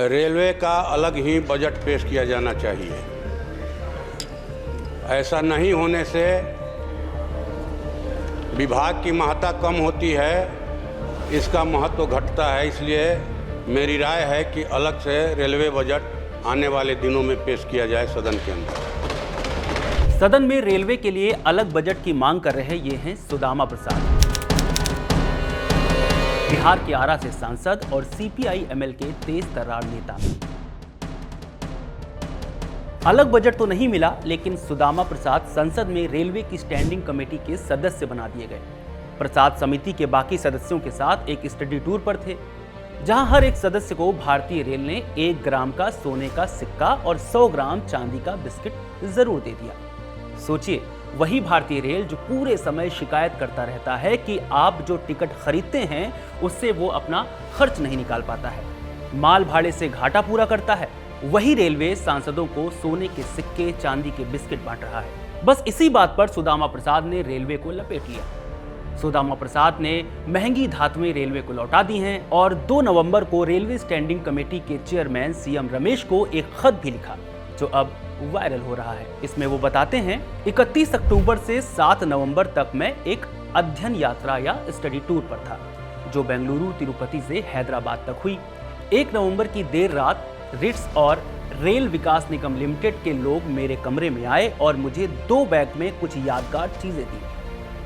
Railway का अलग ही budget पेश किया जाना चाहिए। ऐसा नहीं होने से विभाग की महत्ता कम होती है, इसका महत्व घटता है। इसलिए मेरी राय है कि अलग से रेलवे बजट आने वाले दिनों में पेश किया जाए सदन के अंदर। सदन में रेलवे के लिए अलग बजट की मांग कर रहे ये हैं सुदामा प्रसाद, बिहार के आरा से सांसद और CPI-ML के तेज तर्रार नेता। अलग बजट तो नहीं मिला, लेकिन सुदामा प्रसाद संसद में रेलवे की स्टैंडिंग कमेटी के सदस्य बना दिए गए। प्रसाद समिति के बाकी सदस्यों के साथ एक स्टडी टूर पर थे, जहां हर एक सदस्य को भारतीय रेल ने 1 ग्राम का सोने का सिक्का और 100 ग्राम चांदी का बिस्किट जरूर दे दिया। सोचिए, वही भारतीय रेल जो पूरे समय शिकायत करता रहता है कि आप जो टिकट खरीदते हैं उससे वो अपना खर्च नहीं निकाल पाता है, माल भाड़े से घाटा पूरा करता है, वही रेलवे सांसदों को सोने के सिक्के, चांदी के बिस्किट बांट रहा है। बस इसी बात पर सुदामा प्रसाद ने रेलवे को लपेट लिया। सुदामा प्रसाद ने महंगी धातुएं रेलवे को लौटा दी हैं और 2 नवंबर को रेलवे स्टैंडिंग कमेटी के चेयरमैन CM रमेश को एक खत भी लिखा, जो अब वायरल हो रहा है। इसमें वो बताते हैं, 31 अक्टूबर से 7 नवंबर तक मैं एक अध्ययन यात्रा या स्टडी टूर पर था, जो बेंगलुरु, तिरुपति से हैदराबाद तक हुई। 1 नवंबर की देर रात रिट्स और रेल विकास निगम लिमिटेड के लोग मेरे कमरे में आए और मुझे 2 बैग में कुछ यादगार चीजें दी।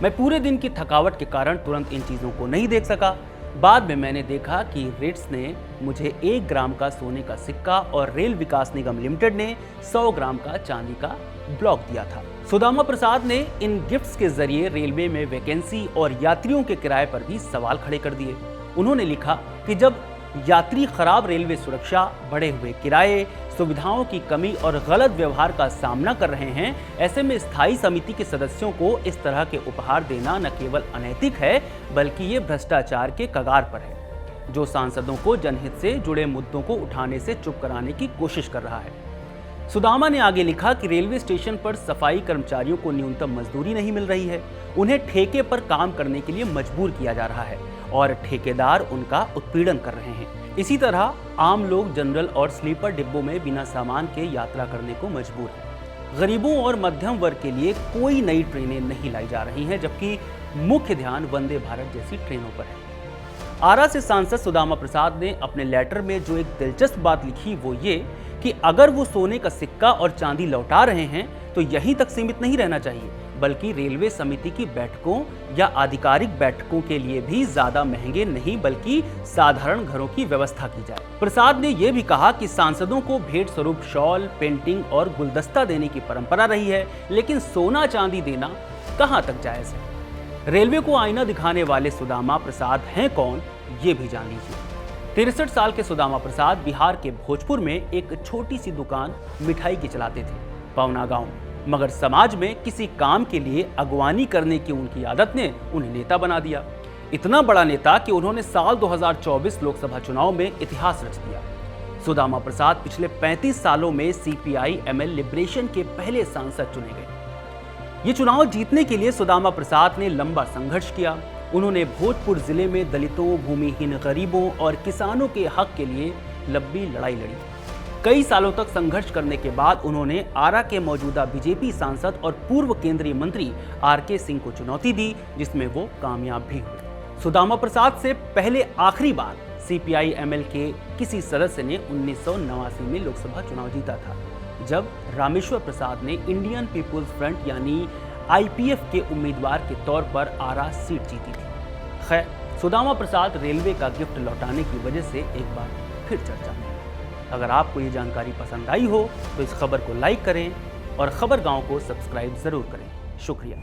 मैं पूरे दिन की थकावट के कारण तुरंत इन चीजों को नहीं देख सका। बाद में मैंने देखा कि रिट्स ने मुझे 1 ग्राम का सोने का सिक्का और रेल विकास निगम लिमिटेड ने 100 ग्राम का चांदी का ब्लॉक दिया था। सुदामा प्रसाद ने इन गिफ्ट्स के जरिए रेलवे में वैकेंसी और यात्रियों के किराए पर भी सवाल खड़े कर दिए। उन्होंने लिखा कि जब यात्री खराब रेलवे सुरक्षा, बढ़े हुए किराए, सुविधाओं की कमी और गलत व्यवहार का सामना कर रहे हैं, ऐसे में स्थायी समिति के सदस्यों को इस तरह के उपहार देना न केवल अनैतिक है, बल्कि ये भ्रष्टाचार के कगार पर है, जो सांसदों को जनहित से जुड़े मुद्दों को उठाने से चुप कराने की कोशिश कर रहा है। सुदामा ने आगे लिखा कि रेलवे स्टेशन पर सफाई कर्मचारियों को न्यूनतम मजदूरी नहीं मिल रही है, उन्हें ठेके पर काम करने के लिए मजबूर किया जा रहा है और ठेकेदार उनका उत्पीड़न कर रहे हैं। इसी तरह आम लोग जनरल और स्लीपर डिब्बों में बिना सामान के यात्रा करने को मजबूर हैं। गरीबों और मध्यम वर्ग के लिए कोई नई ट्रेनें नहीं लाई जा रही हैं, जबकि मुख्य ध्यान वंदे भारत जैसी ट्रेनों पर है। आरा से सांसद सुदामा प्रसाद ने अपने लेटर में जो एक दिलचस्प बात लिखी, वो ये कि अगर वो सोने का सिक्का और चांदी लौटा रहे हैं तो यहीं तक सीमित नहीं रहना चाहिए, बल्कि रेलवे समिति की बैठकों या आधिकारिक बैठकों के लिए भी ज्यादा महंगे नहीं, बल्कि साधारण घरों की व्यवस्था की जाए। प्रसाद ने यह भी कहा कि सांसदों को भेंट स्वरूप शॉल, पेंटिंग और गुलदस्ता देने की परंपरा रही है, लेकिन सोना चांदी देना कहां तक जायज है। रेलवे को आईना दिखाने वाले सुदामा प्रसाद हैं कौन, ये भी जान लीजिए। 63 साल के सुदामा प्रसाद बिहार के भोजपुर में एक छोटी सी दुकान मिठाई की चलाते थे, पवना गांव। मगर समाज में किसी काम के लिए अगवानी करने की उनकी आदत ने उन्हें नेता बना दिया। इतना बड़ा नेता कि उन्होंने साल 2024 लोकसभा चुनाव में इतिहास रच दिया। सुदामा प्रसाद पिछले 35 सालों में CPI-ML लिबरेशन के पहले सांसद चुने गए। ये चुनाव जीतने के लिए सुदामा प्रसाद ने लंबा संघर्ष किया। उन्होंने भोजपुर जिले में दलितों, भूमिहीन गरीबों और किसानों के हक के लिए लंबी लड़ाई लड़ी। कई सालों तक संघर्ष करने के बाद उन्होंने आरा के मौजूदा BJP सांसद और पूर्व केंद्रीय मंत्री RK सिंह को चुनौती दी, जिसमें वो कामयाब भी हुए। सुदामा प्रसाद से पहले आखिरी बार CPI-ML के किसी सदस्य ने 1989 में लोकसभा चुनाव जीता था, जब रामेश्वर प्रसाद ने इंडियन पीपुल्स फ्रंट यानी IPF के उम्मीदवार के तौर पर आरा सीट जीती थी। खैर, सुदामा प्रसाद रेलवे का गिफ्ट लौटाने की वजह से एक बार फिर चर्चा में। अगर आपको ये जानकारी पसंद आई हो तो इस खबर को लाइक करें और खबर गांव को सब्सक्राइब जरूर करें। शुक्रिया।